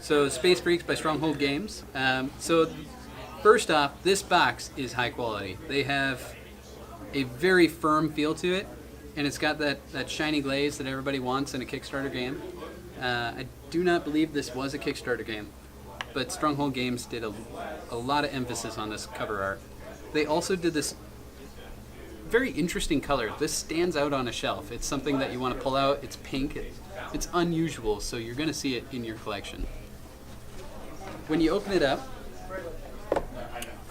So Space Freaks by Stronghold Games. So first off, this box is high quality. They have a very firm feel to it, and it's got that shiny glaze that everybody wants in a Kickstarter game. I do not believe this was a Kickstarter game, but Stronghold Games did a lot of emphasis on this cover art. They also did this very interesting color. This stands out on a shelf. It's something that you want to pull out. It's pink. It's unusual, so you're going to see it in your collection. When you open it up,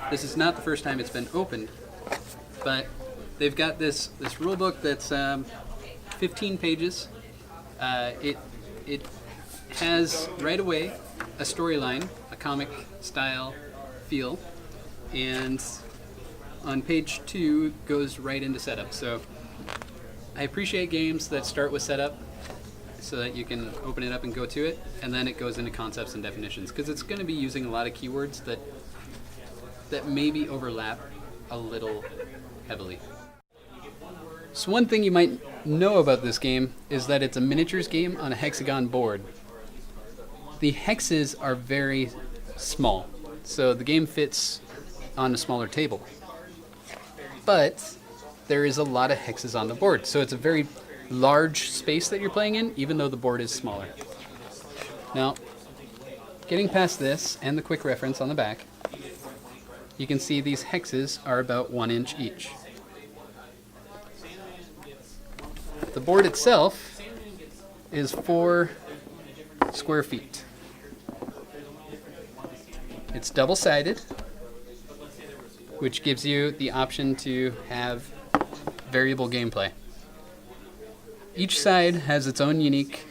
this is not the first time it's been opened, but they've got this rule book that's 15 pages. It has right away a storyline, a comic style feel, and on page 2 goes right into setup. So I appreciate games that start with setup so that you can open it up and go to it, and then it goes into concepts and definitions, because it's going to be using a lot of keywords that maybe overlap a little heavily. So one thing you might know about this game is that it's a miniatures game on a hexagon board. The hexes are very small, so the game fits on a smaller table. But there is a lot of hexes on the board, so it's a very large space that you're playing in, even though the board is smaller. Now, getting past this and the quick reference on the back, you can see these hexes are about 1 inch each. The board itself is 4 square feet. It's double-sided, which gives you the option to have variable gameplay. Each side has its own unique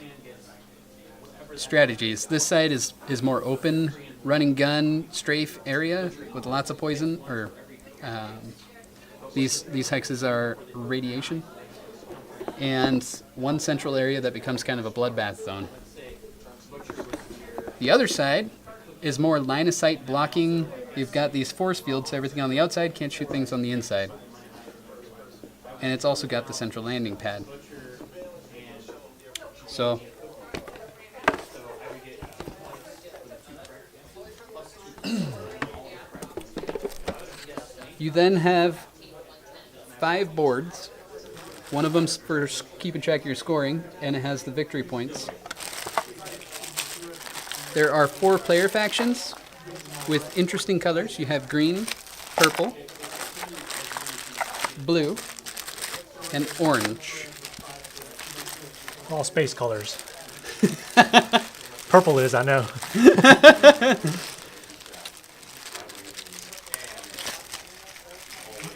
strategies. This side is more open, run and gun, strafe area with lots of poison, or these hexes are radiation, and one central area that becomes kind of a bloodbath zone. The other side is more line of sight blocking. You've got these force fields, so everything on the outside can't shoot things on the inside. And it's also got the central landing pad. So you then have 5 boards. One of them's for keeping track of your scoring, and it has the victory points. There are 4 player factions with interesting colors. You have green, purple, blue, and orange. All space colors. Purple is, I know.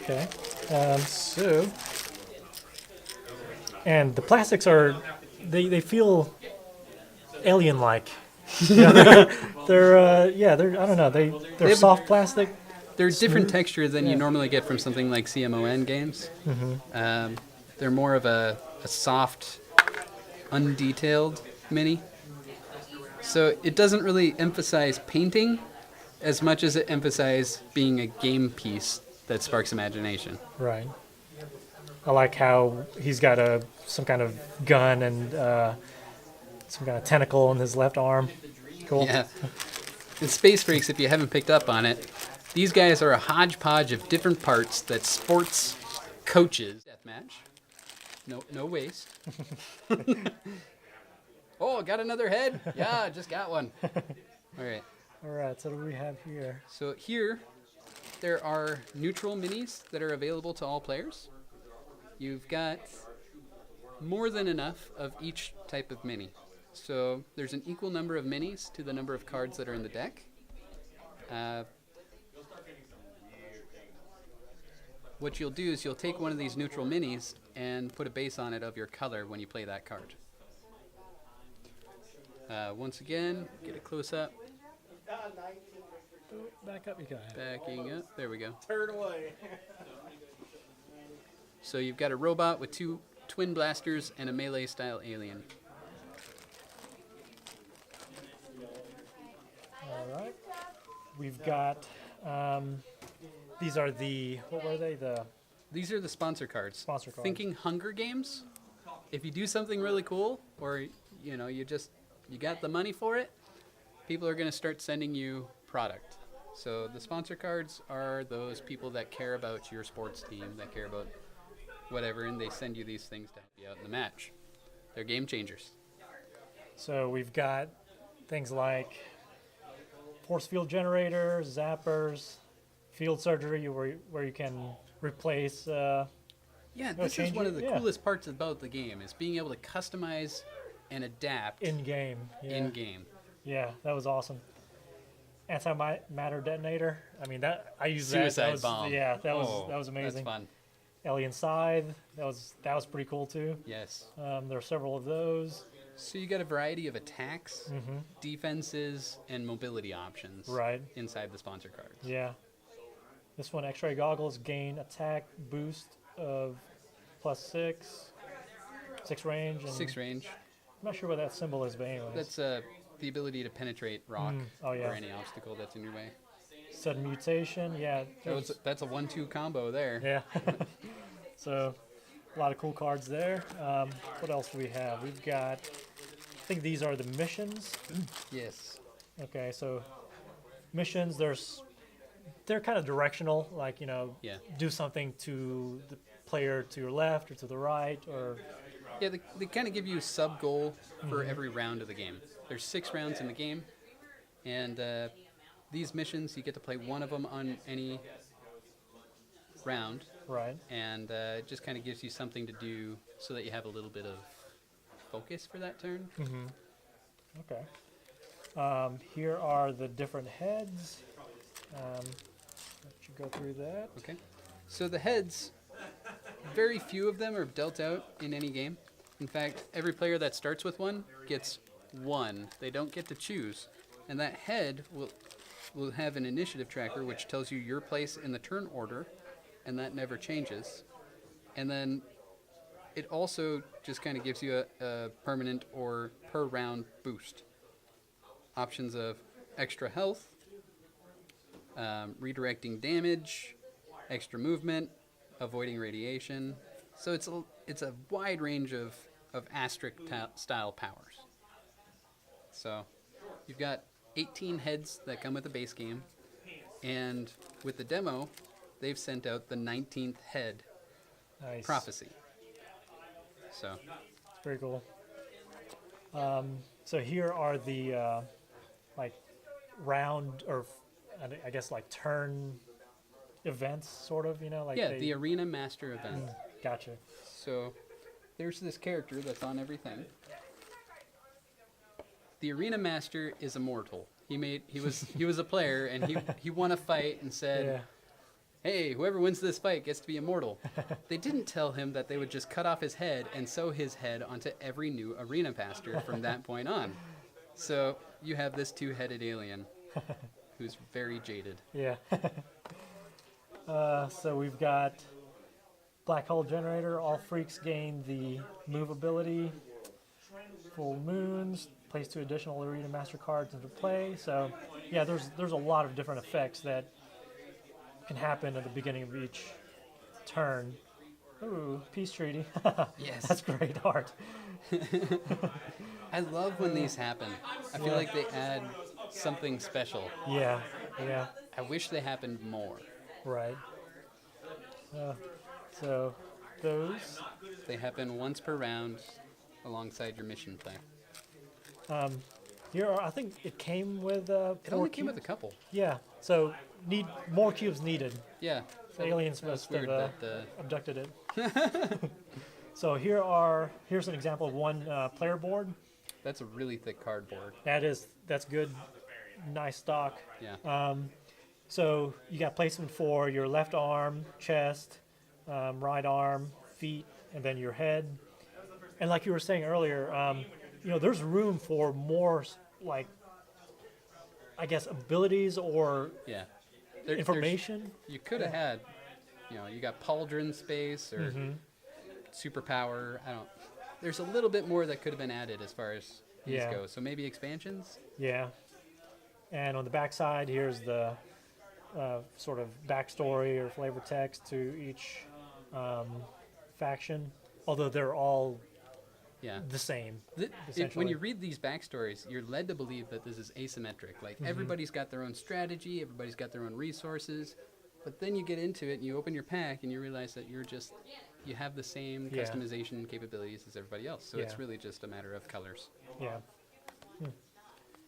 Okay. And the plastics are, they feel alien-like. They're I don't know, they're soft plastic. They're different texture than you normally get from something like CMON games. Mm-hmm. They're more of a soft, undetailed mini. So it doesn't really emphasize painting as much as it emphasizes being a game piece that sparks imagination. Right. I like how he's got some kind of gun and some kind of tentacle in his left arm. Cool. Yeah. In Space Freaks, if you haven't picked up on it, these guys are a hodgepodge of different parts that sports coaches. Deathmatch. No waste. Oh, got another head? Yeah, just got one. All right. All right, so what do we have here? So here, there are neutral minis that are available to all players. You've got more than enough of each type of mini. So there's an equal number of minis to the number of cards that are in the deck. What you'll do is you'll take one of these neutral minis and put a base on it of your color when you play that card. Once again, get a close up. Back up, you guys. Backing up. There we go. Turn away. So you've got a robot with 2 twin blasters and a melee-style alien. All right. We've got, these are what were they? These are the sponsor cards. Sponsor cards. Thinking Hunger Games. If you do something really cool, or you got the money for it, people are going to start sending you product. So the sponsor cards are those people that care about your sports team, that care about whatever, and they send you these things to help you out in the match. They're game changers. So we've got things like force field generators, zappers, field surgery where you can replace. Yeah, this is change one it, of the yeah. coolest parts about the game is being able to customize and adapt In game. Yeah. in game. Yeah, that was awesome. Antimatter detonator. I mean, that I used Suicide that. Was, bomb. Yeah, that was amazing. That's fun. Alien scythe. That was pretty cool too. Yes. There are several of those. So you got a variety of attacks, defenses, and mobility options Right. inside the sponsor cards. Yeah. This one, X-ray goggles, gain attack boost of +6, 6 range. And 6 range. I'm not sure what that symbol is, but anyways. That's the ability to penetrate rock Oh, yeah. or any obstacle that's in your way. Sudden mutation. Yeah. That's a 1-2 combo there. Yeah. So, a lot of cool cards there. What else do we have? We've got, I think these are the missions. Yes. Okay, so missions, they're kind of directional, like, Yeah. do something to the player to your left or to the right, or Yeah, they kind of give you a sub goal for every round of the game. There's 6 rounds in the game, and these missions, you get to play one of them on any round, right. and it just kind of gives you something to do so that you have a little bit of focus for that turn. Okay. Here are the different heads. Let you go through that. Okay. So the heads, very few of them are dealt out in any game. In fact, every player that starts with one gets one. They don't get to choose. And that head will have an initiative tracker which tells you your place in the turn order, and that never changes. And then it also just kind of gives you a permanent or per round boost. Options of extra health, redirecting damage, extra movement, avoiding radiation. So it's a wide range of asterisk style powers. So you've got 18 heads that come with the base game, and with the demo, they've sent out the 19th head, Nice. Prophecy. So Very cool. So here are the like round or I guess like turn events, sort of. Like yeah, the Arena Master event. Gotcha. So there's this character that's on everything. The Arena Master is immortal. He was a player, and he won a fight and said, Yeah. "Hey, whoever wins this fight gets to be immortal." They didn't tell him that they would just cut off his head and sew his head onto every new Arena Master from that point on. So you have this 2-headed alien who's very jaded. Yeah. So we've got Black Hole Generator. All freaks gain the move ability. Full moons. Place 2 additional Arena Master cards into play. So yeah, there's a lot of different effects that can happen at the beginning of each turn. Ooh, peace treaty. Yes. That's great art. I love when these happen. I feel like they add something special. Yeah, yeah, I wish they happened more. right. So those. They happen once per round alongside your mission plan. Here are, I think it came with It only came with a couple. Yeah, so need more cubes needed. Yeah. The aliens that was must have weird that abducted it. So here's an example of one player board. that's a really thick cardboard. That's good, nice stock. Yeah. So you got placement for your left arm, chest, right arm, feet, and then your head. And like you were saying earlier, there's room for more, like, I guess, abilities or Yeah. information. You could have had, you got pauldron space or superpower. There's a little bit more that could have been added as far as these Yeah. go. So maybe expansions? Yeah. And on the back side, here's the sort of backstory or flavor text to each faction. Although they're all Yeah. the same. When essentially. you read these backstories, you're led to believe that this is asymmetric. Like everybody's got their own strategy, everybody's got their own resources, but then you get into it and you open your pack and you realize that you have the same Yeah. customization capabilities as everybody else. So Yeah. it's really just a matter of colors. Yeah.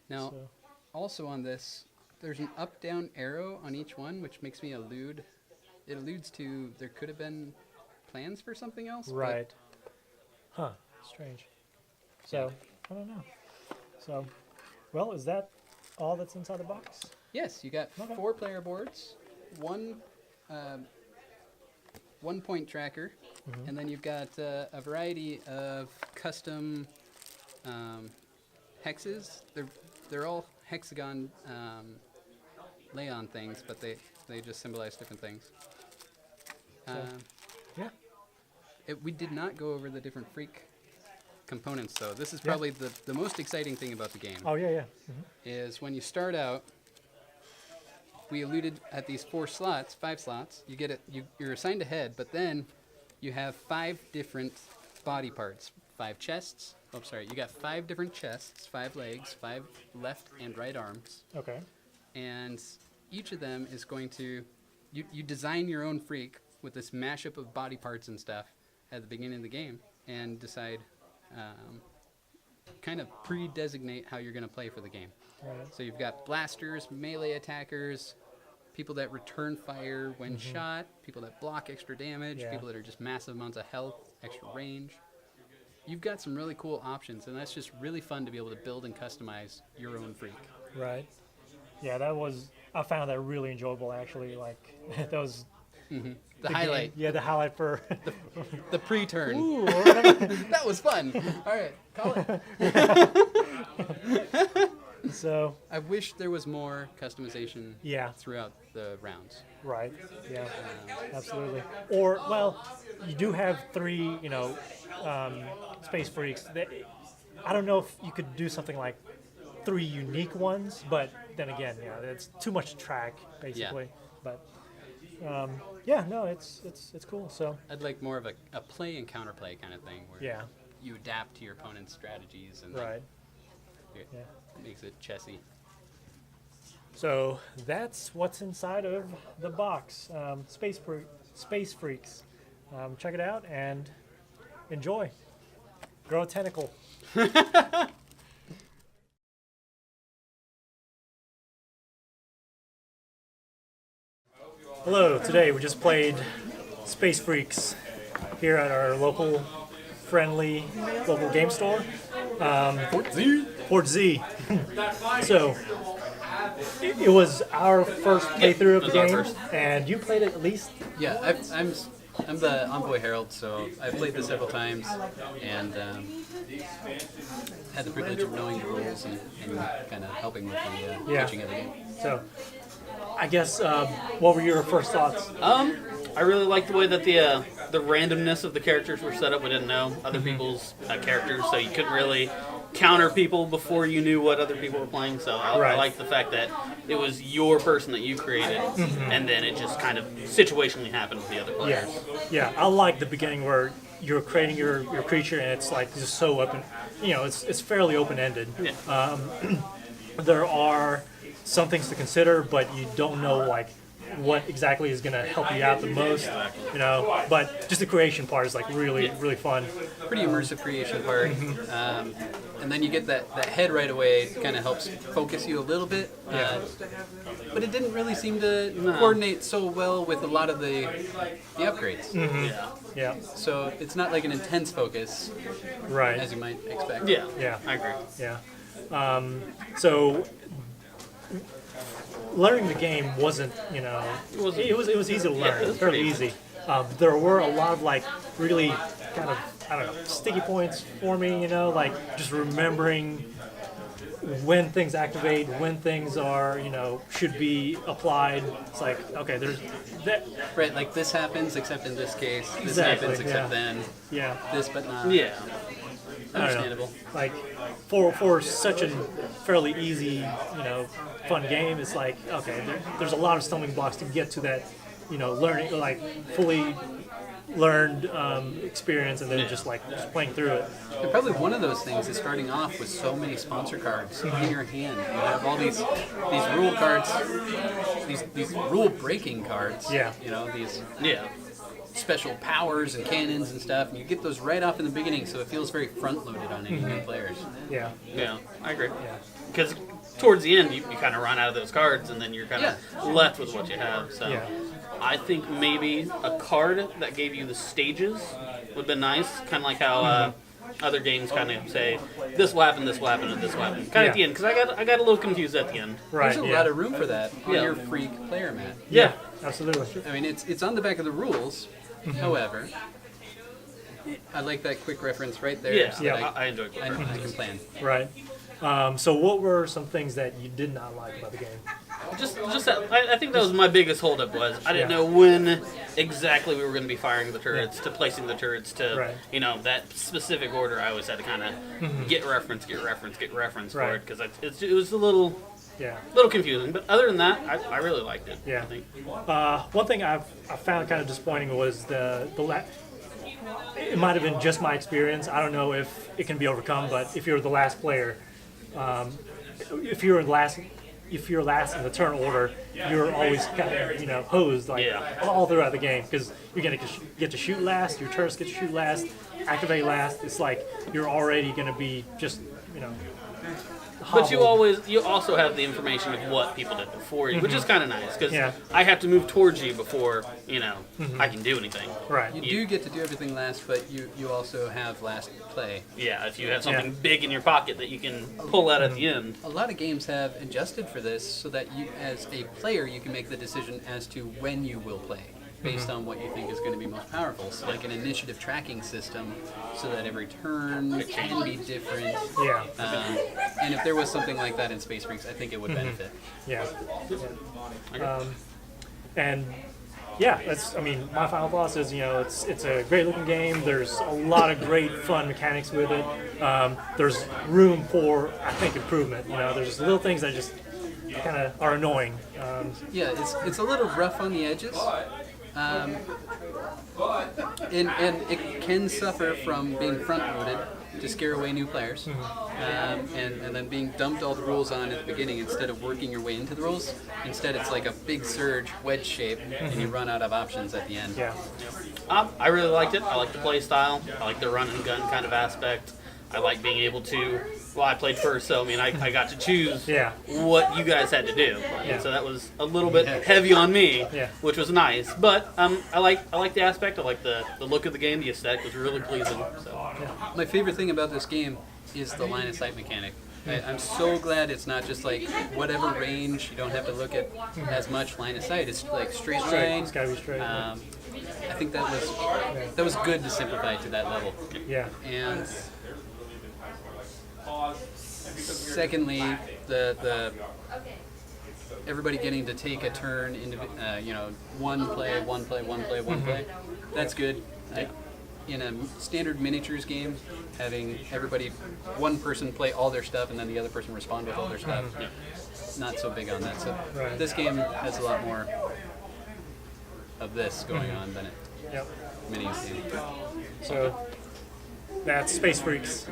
Now, So, also on this, there's an up-down arrow on each one, which makes me allude. It alludes to there could have been plans for something else. but right. Huh. Strange. So, I don't know. So, well, is that all that's inside the box? Yes, you got Okay. 4 player boards, one 1-point tracker, and then you've got a variety of custom hexes. They're all hexagon lay-on things, but they just symbolize different things. Yeah. We did not go over the different freak components, though. This is probably the most exciting thing about the game. Oh, yeah. Is when you start out, we alluded at these 5 slots, you get it, you're assigned a head, but then you have 5 different body parts, 5 chests. Oh, sorry, you got 5 different chests, 5 legs, 5 left and right arms, Okay. and each of them is going to, you design your own freak with this mashup of body parts and stuff at the beginning of the game, and decide, kind of pre-designate how you're going to play for the game. Right. So you've got blasters, melee attackers, people that return fire when shot, people that block extra damage, Yeah. people that are just massive amounts of health, extra range. You've got some really cool options, and that's just really fun to be able to build and customize your own freak. Right. Yeah, I found that really enjoyable, actually. Like, that was The highlight, game. Yeah, the highlight for. the pre-turn. Ooh, or whatever. That was fun. All right, call it. So, I wish there was more customization yeah, throughout the rounds. right. Yeah, absolutely. Or, well, you do have 3, space freaks. I don't know if you could do something like 3 unique ones, but then again, it's too much to track, basically. But, no, it's cool. So, I'd like more of a play and counterplay kind of thing, where yeah, you adapt to your opponent's strategies, and then right. it Yeah. makes it chessy. So that's what's inside of the box. Space Freaks. Check it out and enjoy. Grow a tentacle. Hello. Today we just played Space Freaks here at our friendly local game store. Port Z. So, it was our first playthrough of the game, and you played it at least. Yeah, I'm the Envoy Herald, so I've played this several times, and had the privilege of knowing the rules and kind of helping with the coaching of the game. So, I guess, what were your first thoughts? I really liked the way that the randomness of the characters were set up. We didn't know other people's characters, so you couldn't really counter people before you knew what other people were playing. So I liked the fact that it was your person that you created, and then it just kind of situationally happened with the other players. Yeah. I like the beginning where you're creating your creature, and it's like just so open. It's fairly open-ended. Yeah. There are some things to consider, but you don't know like what exactly is going to help you out the most, but just the creation part is like really fun. Pretty immersive creation part, and then you get that head right away. It kind of helps focus you a little bit, but it didn't really seem to coordinate so well with a lot of the upgrades. Yeah, So it's not like an intense focus, right. as you might expect. Yeah, I agree. Yeah. So learning the game wasn't, it was easy to learn. it was fairly pretty easy. There were a lot of like really kind of, I don't know, sticky points for me, like just remembering when things activate, when things are, should be applied. It's like, okay, there's that. Right, like this happens except in this case. This Exactly, happens except yeah. then. Yeah. This but not. Yeah. Understandable. Like for such a fairly easy, fun game, it's like, okay, there's a lot of stumbling blocks to get to that, learning, like fully, learned experience, and then just playing through it. And probably one of those things is starting off with so many sponsor cards in your hand. You have all these rule cards, these rule breaking cards. Yeah. You know, these special powers and cannons and stuff, and you get those right off in the beginning, so it feels very front loaded on any new players. Yeah. Yeah, I agree. Yeah. Because towards the end, you kind of run out of those cards, and then you're kind of left with what you have. So I think maybe a card that gave you the stages would have been nice, kind of like how other games kind of say, this will happen, this will happen, and this will happen. Kind of at the end, because I got a little confused at the end. Right. There's a lot of room for that on your freak player mat. Yeah. Absolutely. I mean, it's on the back of the rules. However, I like that quick reference right there. Yeah, so I enjoy quick I references. can plan. Right. So what were some things that you did not like about the game? Just that, I think that was my biggest holdup was I didn't know when exactly we were going to be firing the turrets to placing the turrets to that specific order. I always had to kind of get reference for it because it was a little confusing. But other than that, I really liked it. Yeah. I think. One thing I found kind of disappointing was it might have been just my experience. I don't know if it can be overcome, but if you're the last player, if you're last in the turn order, you're always kind of hosed all throughout the game because you're gonna get to shoot last, your turrets get to shoot last, activate last. It's like you're already gonna be just But hobbled. you also have the information of what people did before you, which is kind of nice because Yeah. I have to move towards you before I can do anything. Right. You do get to do everything last, but you also have last play. Yeah, if you have something big in your pocket that you can pull out at the end. A lot of games have adjusted for this so that you, as a player, you can make the decision as to when you will play, based on what you think is going to be most powerful. So like an initiative tracking system, so that every turn can be different. Yeah. And if there was something like that in Space Freaks, I think it would benefit. Yeah. And yeah, my final thoughts is, it's a great looking game. There's a lot of great fun mechanics with it. There's room for, I think, improvement. There's just little things that just kind of are annoying. Yeah, it's a little rough on the edges. And it can suffer from being front-loaded to scare away new players, and then being dumped all the rules on at the beginning instead of working your way into the rules. Instead, it's like a big surge, wedge shape, and you run out of options at the end. Yeah. I really liked it. I like the play style. I like the run and gun kind of aspect. I like being able to. Well, I played first, so I got to choose what you guys had to do. And so that was a little bit heavy on me, which was nice. But I like the aspect. I like the look of the game. The aesthetic was really pleasing. So. My favorite thing about this game is the line of sight mechanic. I'm so glad it's not just like whatever range. You don't have to look at as much line of sight. It's like straight line. It's gotta be straight. I think that was good to simplify it to that level. Yeah. And secondly, the everybody getting to take a turn into one play. That's good. In a standard miniatures game, having one person play all their stuff and then the other person respond with all their stuff, not so big on that. So this game has a lot more of this going on than it minis game. So that's Space Freaks.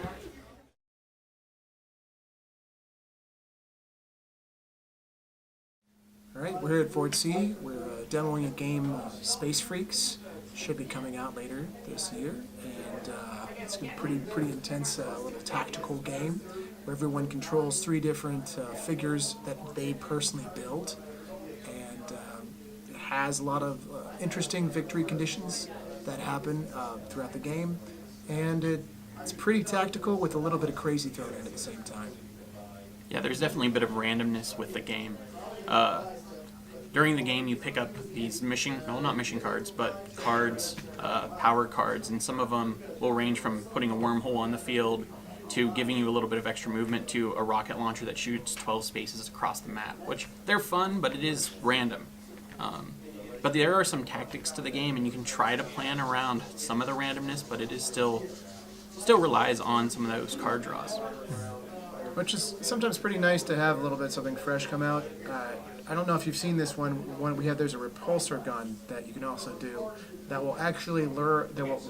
All right, we're here at Ford C. We're demoing a game, Space Freaks. Should be coming out later this year, and it's a pretty intense little tactical game where everyone controls 3 different figures that they personally built, and it has a lot of interesting victory conditions that happen throughout the game, and it's pretty tactical with a little bit of crazy thrown in at the same time. Yeah, there's definitely a bit of randomness with the game. During the game, you pick up these not mission cards, but cards, power cards, and some of them will range from putting a wormhole on the field to giving you a little bit of extra movement to a rocket launcher that shoots 12 spaces across the map, which they're fun, but it is random. But there are some tactics to the game, and you can try to plan around some of the randomness, but it is still relies on some of those card draws. Which is sometimes pretty nice to have a little bit something fresh come out. I don't know if you've seen this one we have. There's a repulsor gun that you can also do that will actually will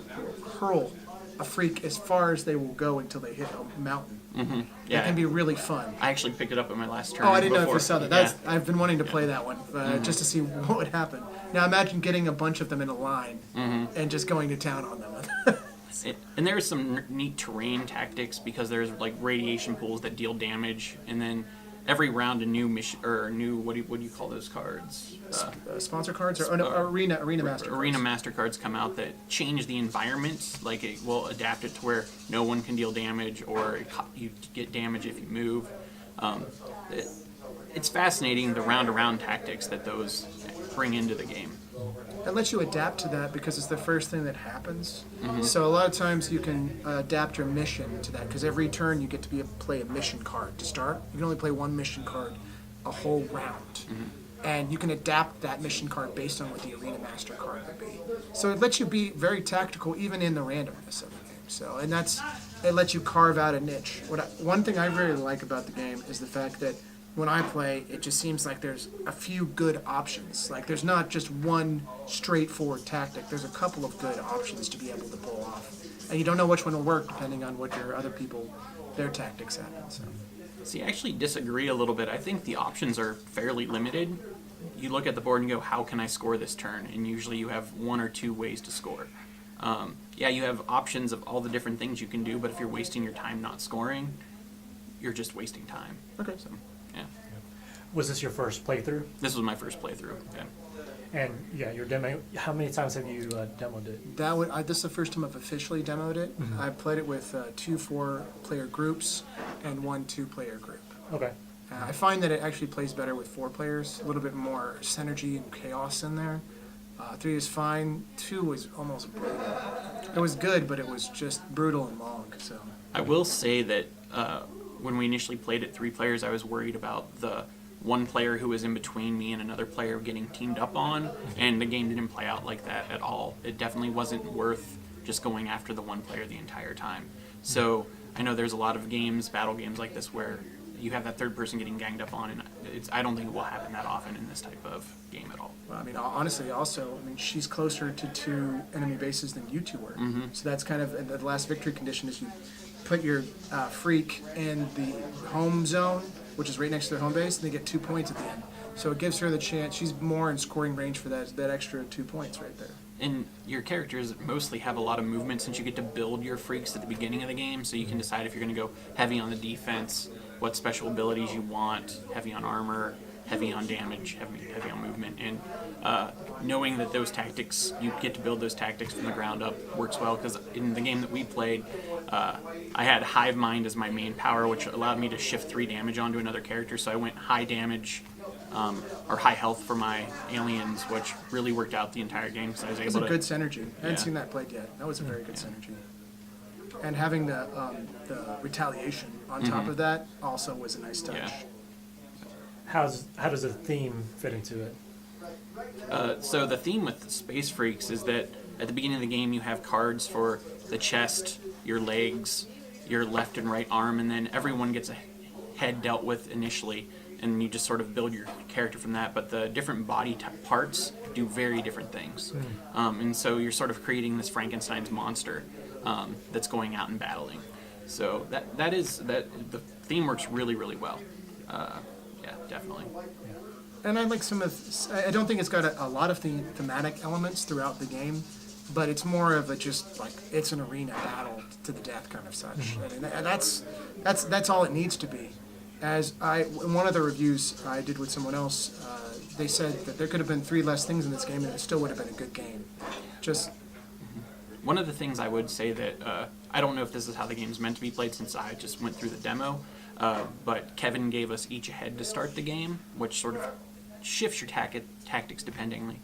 hurl a freak as far as they will go until they hit a mountain. Mm-hmm. Yeah, it can be really fun. I actually picked it up in my last turn. Oh, I didn't know if before. you saw that. I've been wanting to play that one just to see what would happen. Now imagine getting a bunch of them in a line and just going to town on them. And there's some neat terrain tactics because there's like radiation pools that deal damage, and then every round a new mission or new what do you call those cards? Sponsor cards or arena master. Arena master cards come out that change the environment. Like it will adapt it to where no one can deal damage, or you get damage if you move. It's fascinating the round-around tactics that those bring into the game. It lets you adapt to that because it's the first thing that happens. So a lot of times you can adapt your mission to that because every turn you get to play a mission card to start. You can only play one mission card a whole round. And you can adapt that mission card based on what the Arena Master card would be. So it lets you be very tactical even in the randomness of the game. So, and it lets you carve out a niche. One thing I really like about the game is the fact that when I play, it just seems like there's a few good options. Like there's not just one straightforward tactic. There's a couple of good options to be able to pull off. And you don't know which one will work depending on what your other people, their tactics happen. So. See, I actually disagree a little bit. I think the options are fairly limited. You look at the board and you go, how can I score this turn? And usually you have one or two ways to score. You have options of all the different things you can do, but if you're wasting your time not scoring, you're just wasting time. Okay. So, yeah. Was this your first playthrough? This was my first playthrough. Yeah. And your demo. How many times have you demoed it? This is the first time I've officially demoed it. I've played it with 2 4-player groups and 1 2-player group. Okay. I find that it actually plays better with 4 players. A little bit more synergy and chaos in there. 3 is fine. 2 was almost brutal. It was good, but it was just brutal and long. So I will say that when we initially played it 3 players, I was worried about the one player who was in between me and another player getting teamed up on, and the game didn't play out like that at all. It definitely wasn't worth just going after the one player the entire time. So I know there's a lot of games, battle games like this, where you have that third person getting ganged up on, and I don't think it will happen that often in this type of game at all. Well, I mean, honestly, she's closer to 2 enemy bases than you 2 were. So that's kind of the last victory condition is you put your freak in the home zone, which is right next to their home base, and they get 2 points at the end. So it gives her the chance. She's more in scoring range for that extra 2 points right there. And your characters mostly have a lot of movement since you get to build your freaks at the beginning of the game, so you can decide if you're going to go heavy on the defense, what special abilities you want, heavy on armor, heavy on damage, heavy on movement. And knowing that those tactics, you get to build those tactics from the ground up works well, because in the game that we played, I had Hive Mind as my main power, which allowed me to shift 3 damage onto another character, so I went high damage or high health for my aliens, which really worked out the entire game. So I was able to. It was a good synergy. I hadn't seen that played yet. That was a very good synergy. And having the retaliation on top of that also was a nice touch. Yeah. How does the theme fit into it? So the theme with the Space Freaks is that at the beginning of the game you have cards for the chest, your legs, your left and right arm, and then everyone gets a head dealt with initially, and you just sort of build your character from that. But the different body parts do very different things, and so you're sort of creating this Frankenstein's monster that's going out and battling. So the theme works really, really well. Yeah, definitely. And I like I don't think it's got a lot of thematic elements throughout the game, but it's more of it's an arena battle to the death kind of such. And that's all it needs to be. In one of the reviews I did with someone else, they said that there could have been 3 less things in this game and it still would have been a good game. One of the things I would say that I don't know if this is how the game's meant to be played since I just went through the demo, but Kevin gave us each a head to start the game, which sort of shifts your tactics dependingly.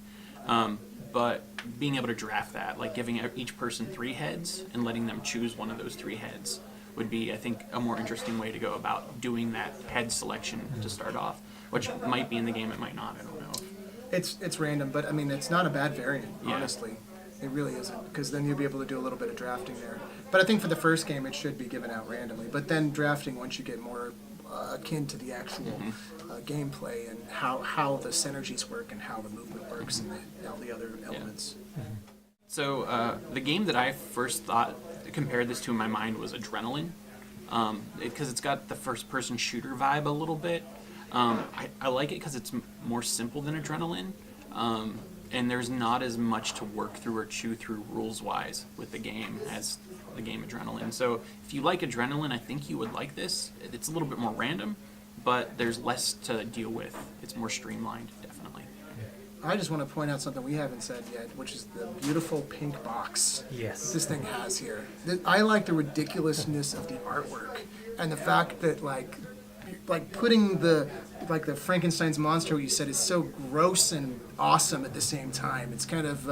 But being able to draft that, like giving each person 3 heads and letting them choose one of those 3 heads, would be, I think, a more interesting way to go about doing that head selection to start off, which might be in the game, it might not, I don't know. It's random, but I mean, it's not a bad variant, honestly. It really isn't, because then you'll be able to do a little bit of drafting there. But I think for the first game, it should be given out randomly. But then drafting, once you get more akin to the actual gameplay and how the synergies work and how the movement works and all the other elements. So the game that I first thought compared this to in my mind was Adrenaline, because it's got the first-person shooter vibe a little bit. I like it because it's more simple than Adrenaline, and there's not as much to work through or chew through rules-wise with the game as the game Adrenaline. So if you like Adrenaline, I think you would like this. It's a little bit more random, but there's less to deal with. It's more streamlined, definitely. I just want to point out something we haven't said yet, which is the beautiful pink box Yes. this thing has here. I like the ridiculousness of the artwork and the fact that like putting the Frankenstein's monster, what you said, is so gross and awesome at the same time. It's kind of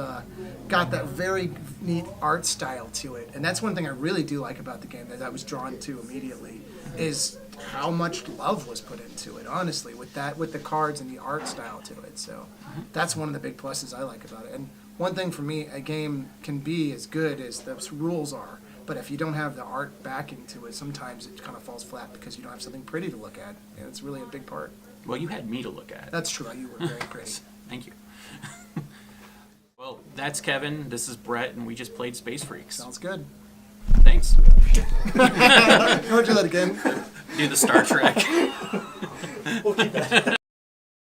got that very neat art style to it, and that's one thing I really do like about the game that I was drawn to immediately is how much love was put into it. Honestly, with the cards and the art style to it. So that's one of the big pluses I like about it. And one thing for me, a game can be as good as those rules are. But if you don't have the art backing to it, sometimes it kind of falls flat because you don't have something pretty to look at. And it's really a big part. Well, you had me to look at. That's true. You were very great. Thank you. Well, that's Kevin. This is Brett, and we just played Space Freaks. Sounds good. Thanks. Don't do that again. Do the Star Trek.